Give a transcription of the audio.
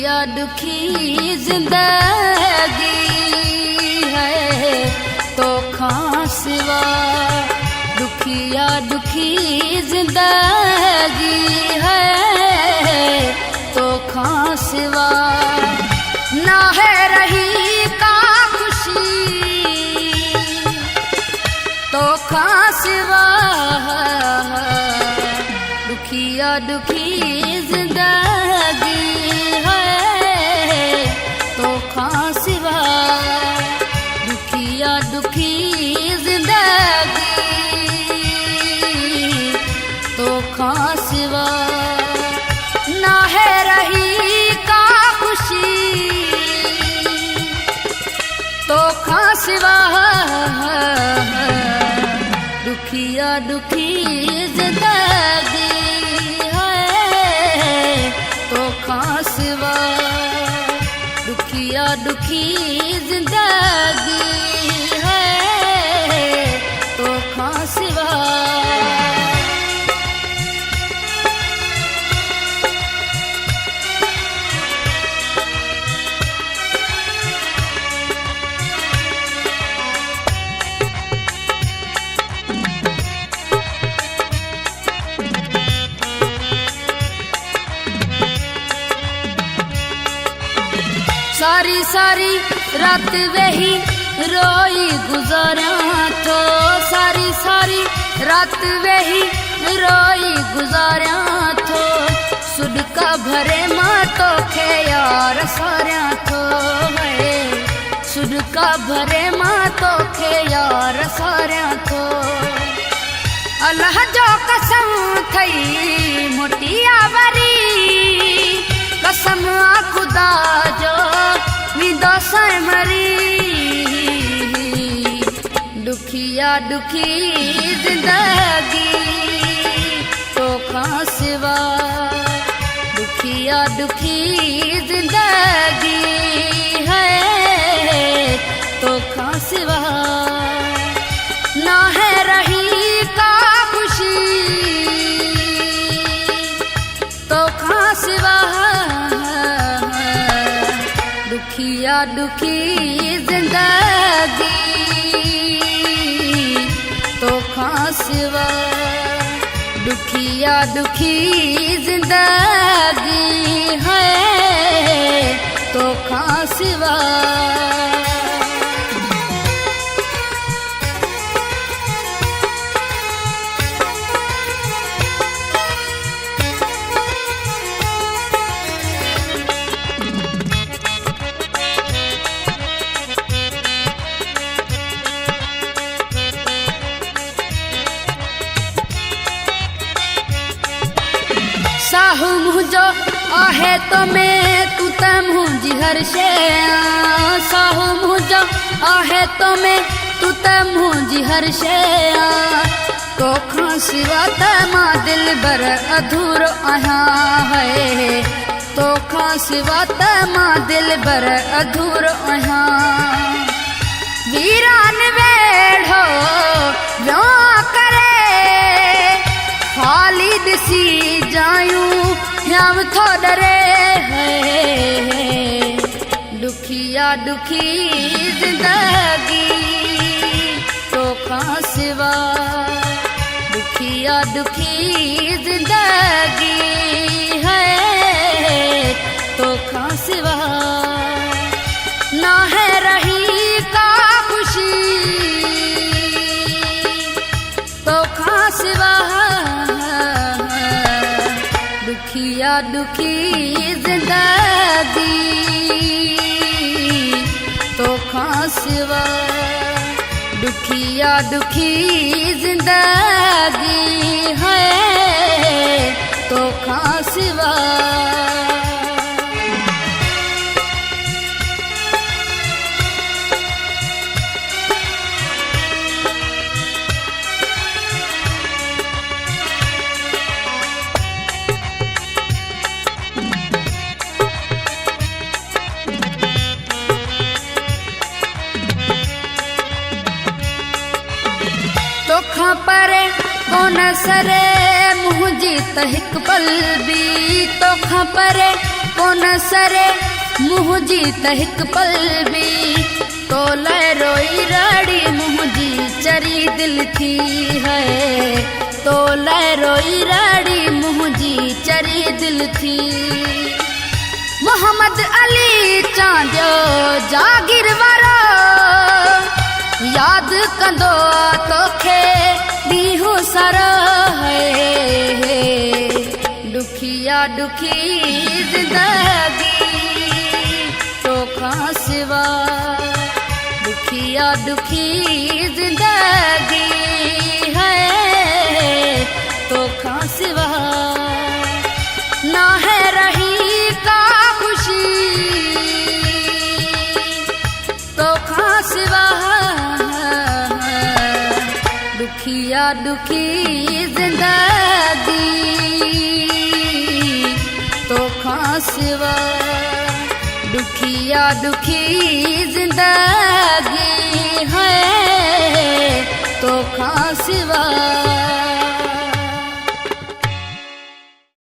दुखिया दुखी जिंदगी है तो खां सिवा, दुखिया दुखी जिंदगी है तो खां सिवा, ना है रही का खुशी तो खां सिवा, दुखिया दुखी जिंदगी है तो खां सिवा, दुखिया दुखी जिंदगी तो खां सिवा, ना है रही का खुशी तो खां सिवा, दुखिया दुखी जिंदगी है तो खां सिवा, दुखिया दुखी जिंदगी है तो खां सिवा। सारी सारी रात वही रोई गुजारा तो, सारी सारी रात वही रोई गुजारा तो, सुड का भरे माँ तो खे यार सारा तो है, सुड का भरे माँ तो खे यार सारा तो, अल्लाह जो कसम थई मोटिया वरी, कसम आ खुदा जो विदो से मरी, दुखिया दुखी जिंदगी तो खां सिवा, दुखिया दुखी जिंदगी है तो खां सिवा, ना है रही का खुशी तो खां सिवा, दुखिया दुखी जिंदगी तो खां सिवा, दुखिया दुखी जिंदगी है तो खां सिवा। साहू मुझो आहे तो मैं तू त मुझी हर शे, साहू मुझो आहे तो मैं तू त मुझी हर शे, तो खां सिवा त मां दिल बर अधूरो आया है, तो खां सिवा त मां दिल बर अधूरो आया, वीरान वेढ़ो व्यो करे खाली दिसी जायूं हम थो डरे है, दुखिया दुखी जिंदगी तो खां सिवा, दुखिया दुखी जिंदगी है तो खां सिवा, ना है रही का खुशी तो खां सिवा, दुखिया दुखी जिंदगी तो खां सिवा, दुखिया दुखी जिंदगी है तो खां सिवा। तोखां परे कोन सरे मुंहिंजी त हिकु पल बि, तोखां परे कोन सरे मुंहिंजी त हिकु पल बि तो लाइ रोई रड़ी मुंहिंजी चरी दिल थी है तो लाइ रोई रड़ी मुंहिंजी चरी दिल थी मोहम्मद अली चांदियो जागीर वारो याद कंदो तोखे ॾींहुं सारो है दुखिया दुखी ज़िंदगी तोखां सिवा दुखिया दुखी ज़िंदगी है तोखां सिवा ना है रही का खुशी तोखां सिवा दुखिया दुखी ज़िंदगी तोखां सिवा दुखिया दुखी